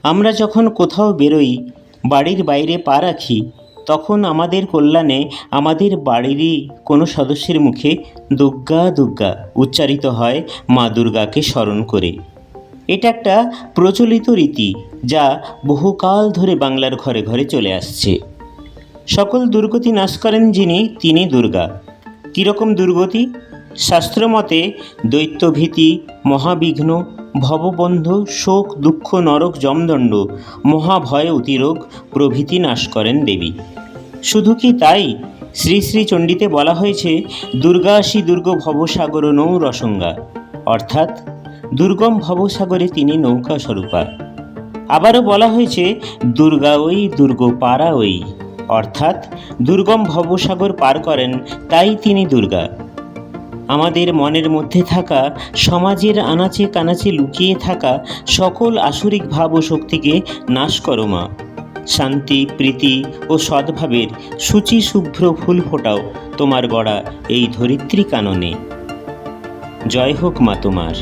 আমরা যখন কোথাও বেরোই, বাড়ির বাইরে পা রাখি, তখন আমাদের কল্যাণে আমাদের বাড়িরই কোনো সদস্যের মুখে দুর্গা দুর্গা উচ্চারিত হয় মা দুর্গাকে স্মরণ করে। এটা একটা প্রচলিত রীতি, যা বহুকাল ধরে বাংলার ঘরে ঘরে চলে আসছে। সকল দুর্গতি নাশ করেন যিনি, তিনি দুর্গা। কীরকম দুর্গতি? শাস্ত্রমতে দৈত্যভীতি, মহাবিঘ্ন, ভববন্ধ, শোক, দুঃখ, নরক, যমদণ্ড, মহাভয়, অতিরোগ প্রভৃতি নাশ করেন দেবী। শুধু কি তাই? শ্রী শ্রী চণ্ডীতে বলা হয়েছে, দুর্গাসি দুর্গ ভবসাগর নৌ রসঙ্গা, অর্থাৎ দুর্গম ভবসাগরে তিনি নৌকা স্বরূপা। আবারও বলা হয়েছে, দুর্গা ওই দুর্গ পারা ওই, অর্থাৎ দুর্গম ভবসাগর পার করেন, তাই তিনি দুর্গা। আমাদের মনের মধ্যে থাকা, সমাজের আনাচে কানাচে লুকিয়ে থাকা সকল আসরিক ভাব ও শক্তিকে নাশ করো মা। শান্তি, প্রীতি ও সদ্ভাবের শুচি শুভ্র ফুল ফোটাও তোমার গড়া এই ধরিত্রী কাননে। জয় হোক মা তোমার।